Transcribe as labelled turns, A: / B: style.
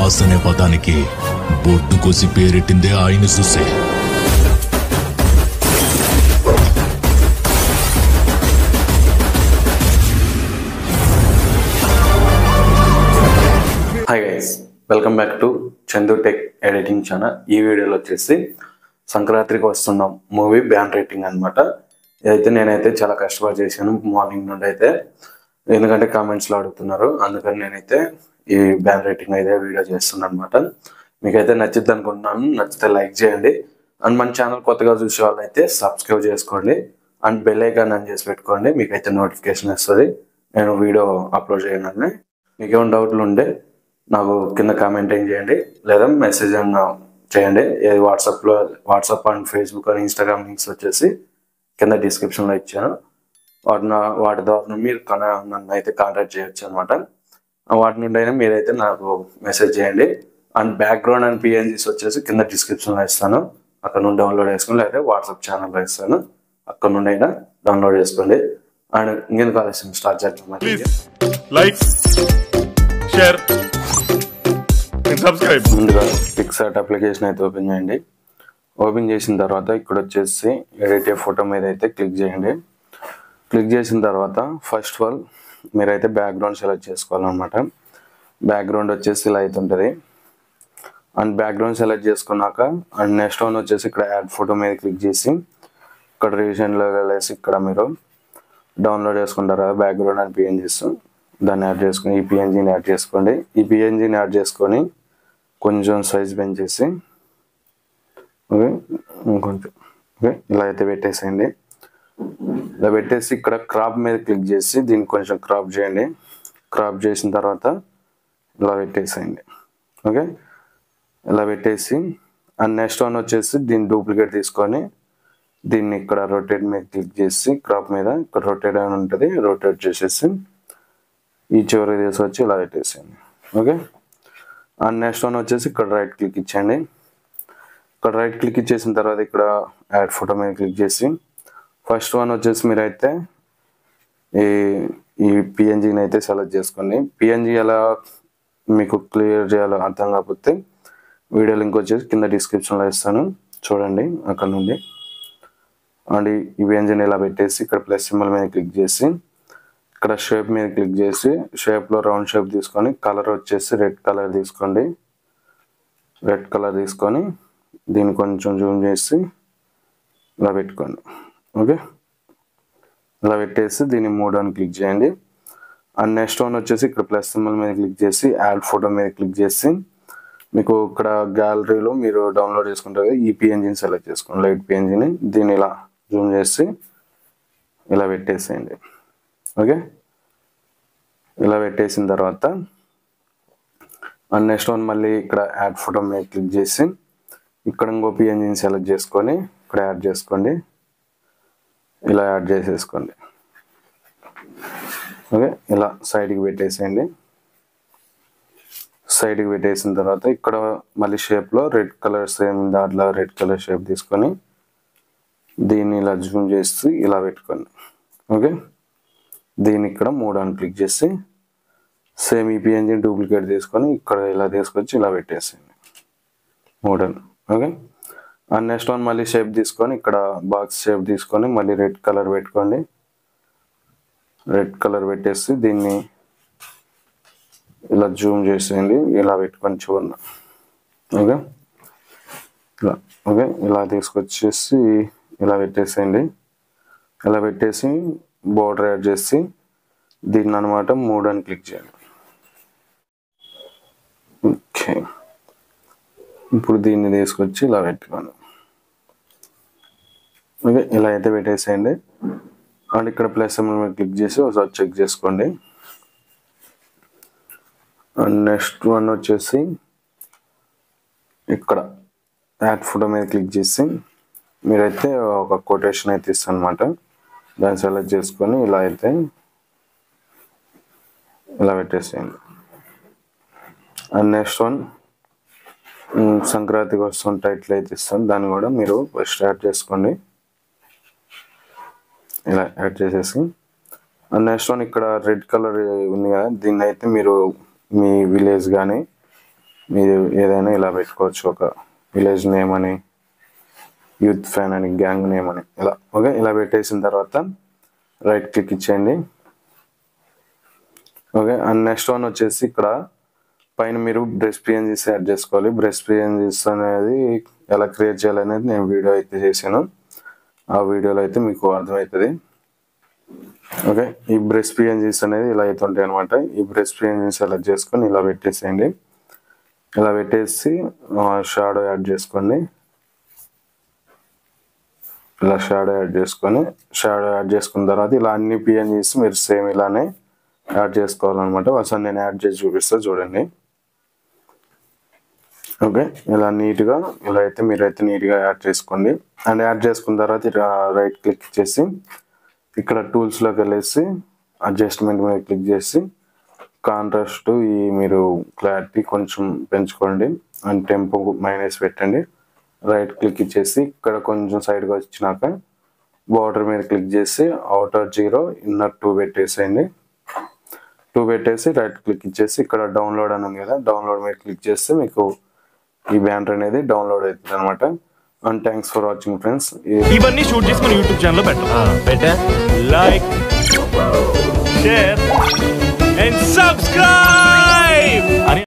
A: Boss అనే పదానికి బొట్టు కోసి పేరెట్టిందే ఆయన చూసే.
B: Hi guys, welcome back to Chandu tech editing channel. ఈ వీడియోలో వచ్చేసి సంక్రాంతికి వస్తున్నాం మూవీ బ్యాన్ రేటింగ్ అనమాట. ఇదైతే నేనైతే చాలా కష్టపడి చేశాను మార్నింగ్ నుండి అయితే, ఎందుకంటే కామెంట్స్లో అడుగుతున్నారు, అందుకని నేనైతే ఈ బ్యాన్ రేటింగ్ అయితే వీడియో చేస్తున్నాను అనమాట. మీకైతే నచ్చిద్ది అనుకుంటున్నాను. నచ్చితే లైక్ చేయండి, అండ్ మన ఛానల్ కొత్తగా చూసే వాళ్ళు అయితే సబ్స్క్రైబ్ చేసుకోండి, అండ్ బెల్ ఐకాన్ ఆన్ చేసి పెట్టుకోండి. మీకైతే నోటిఫికేషన్ వస్తుంది నేను వీడియో అప్లోడ్ చేయగానే. మీకేమైనా డౌట్లు ఉంటే నాకు కింద కామెంట్ చేయండి, లేదా మెసేజ్ అన్న చేయండి. WhatsApp and Facebook and Instagram links వచ్చేసి కింద డిస్క్రిప్షన్లో ఇచ్చాను. వాటి ద్వారా మీరు నన్ను అయితే కాంటాక్ట్ చేయొచ్చు అనమాట. వాటి నుండి అయినా మీరైతే నాకు మెసేజ్ చేయండి. అండ్ బ్యాక్గ్రౌండ్ అండ్ పిఎన్జీస్ వచ్చేసి కింద డిస్క్రిప్షన్లో ఇస్తాను, అక్కడ నుండి డౌన్లోడ్ చేసుకోండి, లేదా వాట్సాప్ ఛానల్లో ఇస్తాను, అక్కడ నుండి అయినా డౌన్లోడ్ చేసుకోండి. అండ్ ఇంకెందుకు ఆలస్యం, స్టార్ట్ చేద్దాం. ముందుగా పిక్సార్ట్ అప్లికేషన్ అయితే ఓపెన్ చేయండి. ఓపెన్ చేసిన తర్వాత ఇక్కడ వచ్చేసి ఎడిట్ ఏ ఫోటో మీద అయితే క్లిక్ చేయండి. క్లిక్ చేసిన తర్వాత ఫస్ట్ ఆఫ్ ఆల్ మీరైతే బ్యాక్గ్రౌండ్ సెలెక్ట్ చేసుకోవాలన్నమాట. బ్యాక్గ్రౌండ్ వచ్చేసి ఇలా అయితే ఉంటుంది. అండ్ బ్యాక్గ్రౌండ్ సెలెక్ట్ చేసుకున్నాక అండ్ నెక్స్ట్ వన్ వచ్చేసి ఇక్కడ యాడ్ ఫోటో మీద క్లిక్ చేసి ఇక్కడ రీజన్లో వెళ్ళేసి ఇక్కడ మీరు డౌన్లోడ్ చేసుకుంటారు కదా బ్యాక్గ్రౌండ్ అండ్ పిఎన్జీస్, దాన్ని యాడ్ చేసుకుని ఈ పిఎన్జీని యాడ్ చేసుకోండి. ఈ పిఎన్జీని యాడ్ చేసుకొని కొంచెం సైజ్ పెంచేసి కొంచెం ఇలా అయితే పెట్టేసేయండి. ఇలా పెట్టేసి ఇక్కడ క్రాప్ మీద క్లిక్ చేసి దీన్ని కొంచెం క్రాప్ చేయండి. క్రాప్ చేసిన తర్వాత ఇలా పెట్టేసేయండి. ఓకే, ఇలా పెట్టేసి అండ్ నెక్స్ట్ వన్ వచ్చేసి దీన్ని డూప్లికేట్ తీసుకొని దీన్ని ఇక్కడ రొటేట్ మీద క్లిక్ చేసి క్రాప్ మీద ఇక్కడ రొటేట్ అని ఉంటుంది, రొటేట్ చేసేసి ఈ చివరి తీసుకొచ్చి ఇలా పెట్టేసేయండి. ఓకే, అండ్ నెక్స్ట్ వన్ వచ్చేసి ఇక్కడ రైట్ క్లిక్ ఇచ్చేయండి. ఇక్కడ రైట్ క్లిక్ ఇచ్చేసిన తర్వాత ఇక్కడ యాడ్ ఫోటో మీద క్లిక్ చేసి ఫస్ట్ వన్ వచ్చేసి మీరైతే ఈ పిఎన్జీని అయితే సెలెక్ట్ చేసుకోండి. పిఎన్జీ ఎలా మీకు క్లియర్ చేయాలో అర్థం కాకపోతే వీడియో లింక్ వచ్చేసి కింద డిస్క్రిప్షన్లో ఇస్తాను, చూడండి అక్కడ నుండి. అండ్ ఈ పిఎన్జీని ఇలా పెట్టేసి ఇక్కడ ప్లస్ సింబల్ మీద క్లిక్ చేసి ఇక్కడ షేప్ మీద క్లిక్ చేసి షేప్లో రౌండ్ షేప్ తీసుకొని కలర్ వచ్చేసి రెడ్ కలర్ తీసుకోండి. రెడ్ కలర్ తీసుకొని దీన్ని కొంచెం జూమ్ చేసి ఇలా పెట్టుకోండి. ఓకే, ఇలా పెట్టేసి దీన్ని మోడ్ అని క్లిక్ చేయండి. అండ్ నెక్స్ట్ వన్ వచ్చేసి ఇక్కడ ప్లస్ సింబల్ మీద క్లిక్ చేసి యాడ్ ఫోటో మీద క్లిక్ చేసి మీకు ఇక్కడ గ్యాలరీలో మీరు డౌన్లోడ్ చేసుకుంటారు ఈ పిఎన్జీని సెలెక్ట్ చేసుకోండి, లైట్ పిఎన్జీని. దీన్ని ఇలా జూమ్ చేసి ఇలా పెట్టేసేయండి. ఓకే, ఇలా పెట్టేసిన తర్వాత అండ్ నెక్స్ట్ వన్ మళ్ళీ ఇక్కడ యాడ్ ఫోటో మీద క్లిక్ చేసి ఇక్కడ ఇంకో పిఎన్జీని సెలెక్ట్ చేసుకొని ఇక్కడ యాడ్ చేసుకోండి, ఇలా యాడ్ చేసేసుకోండి. ఓకే, ఇలా సైడ్కి పెట్టేసేయండి. సైడ్కి పెట్టేసిన తర్వాత ఇక్కడ మళ్ళీ షేప్లో రెడ్ కలర్ సేమ్ దాంట్లో రెడ్ కలర్ షేప్ తీసుకొని దీన్ని ఇలా జూమ్ చేసి ఇలా పెట్టుకోండి. ఓకే, దీన్ని ఇక్కడ మోడ్ అని క్లిక్ చేసి సేమ్ ఈ పిఎన్జీని డూప్లికేట్ తీసుకొని ఇక్కడ ఇలా తీసుకొచ్చి ఇలా పెట్టేసేయండి మోడ్ అని. ఓకే, అండ్ నెక్స్ట్ వన్ మళ్ళీ షేప్ తీసుకొని ఇక్కడ బాక్స్ షేప్ తీసుకొని మళ్ళీ రెడ్ కలర్ పెట్టుకోండి. రెడ్ కలర్ పెట్టేసి దీన్ని ఇలా జూమ్ చేసేయండి, ఇలా పెట్టుకొని చూడండి. ఓకే, ఇలా ఓకే ఇలా తీసుకొచ్చేసి ఇలా పెట్టేసేయండి. ఇలా పెట్టేసి బోర్డర్ యాడ్ చేసి దీన్ని అనమాట మోడ్ అని క్లిక్ చేయండి. ఓకే, ఇప్పుడు దీన్ని తీసుకొచ్చి ఇలా పెట్టుకోండి. ఓకే, ఇలా అయితే పెట్టేసేయండి. అండ్ ఇక్కడ ప్లస్ సింబల్ మీద క్లిక్ చేసి ఒకసారి చెక్ చేసుకోండి. అండ్ నెక్స్ట్ వన్ వచ్చేసి ఇక్కడ యాడ్ ఫోటో మీద క్లిక్ చేసి మీరైతే ఒక కొటేషన్ అయితే ఇస్తాను అనమాట, దాన్ని సెలెక్ట్ చేసుకొని ఇలా అయితే ఇలా పెట్టేసేయండి. అండ్ నెక్స్ట్ వన్ సంక్రాంతికి వస్తున్న టైటిల్ అయితే ఇస్తాను, దాన్ని కూడా మీరు ఫస్ట్ యాడ్ చేసుకోండి, ఇలా యాడ్ చేసేసి. అండ్ నెక్స్ట్ వన్ ఇక్కడ రెడ్ కలర్ ఉంది కదా, దీన్ని అయితే మీరు మీ విలేజ్ కానీ మీరు ఏదైనా ఇలా పెట్టుకోవచ్చు, ఒక విలేజ్ నేమ్ అని, యూత్ ఫ్యాన్ అని, గ్యాంగ్ నేమ్ అని, ఇలా ఓకే. ఇలా పెట్టేసిన తర్వాత రైట్ క్లిక్ ఇచ్చేయండి. ఓకే. అండ్ నెక్స్ట్ వన్ వచ్చేసి ఇక్కడ పైన మీరు బ్రష్ పిఎన్జీస్ యాడ్ చేసుకోవాలి. బ్రష్ పిఎన్జీస్ అనేది ఎలా క్రియేట్ చేయాలనేది నేను వీడియో అయితే చేశాను. ఆ వీడియోలో అయితే మీకు అర్థమవుతుంది. ఓకే. ఈ బ్రష్ పిఎన్జీస్ అనేది ఇలా అయితే ఉంటాయి అనమాట. ఈ బ్రష్ పిఎన్జీస్ సెలెక్ట్ చేసుకొని ఇలా పెట్టేసేయండి. ఇలా పెట్టేసి షాడో యాడ్ చేసుకోండి. ఇలా షాడో యాడ్ చేసుకున్న తర్వాత ఇలా అన్ని పిఎన్జీస్ మీరు సేమ్ ఇలానే యాడ్ చేసుకోవాలన్నమాట. ఒకసారి నేను యాడ్ చేసి చూపిస్తా చూడండి. ఓకే. ఇలా నీట్గా ఇలా అయితే మీరైతే నీట్గా యాడ్ చేసుకోండి. అండ్ యాడ్ చేసుకున్న తర్వాత రైట్ క్లిక్ చేసి ఇక్కడ టూల్స్లోకి వెళ్ళేసి అడ్జస్ట్మెంట్ మీద క్లిక్ చేసి కాంట్రాస్ట్ మీరు క్లారిటీ కొంచెం పెంచుకోండి. అండ్ టెంపో మైనస్ పెట్టండి. రైట్ క్లిక్ ఇచ్చేసి ఇక్కడ కొంచెం సైడ్గా వచ్చినాక బార్డర్ మీద క్లిక్ చేసి అవుటర్ 0 ఇన్నర్ 2 పెట్టేసేయండి. 2 పెట్టేసి రైట్ క్లిక్ ఇచ్చేసి ఇక్కడ డౌన్లోడ్ అన్నాం కదా, డౌన్లోడ్ మీద క్లిక్ చేస్తే మీకు ఈ బ్యానర్ అనేది డౌన్లోడ్ అవుతుంది అనమాట. And thanks for watching friends.
C: ఇవన్నీ షూట్ చేసి మన యూట్యూబ్ ఛానల్లో పెట్టా లైక్ షేర్ అండ్ సబ్స్క్రైబ్.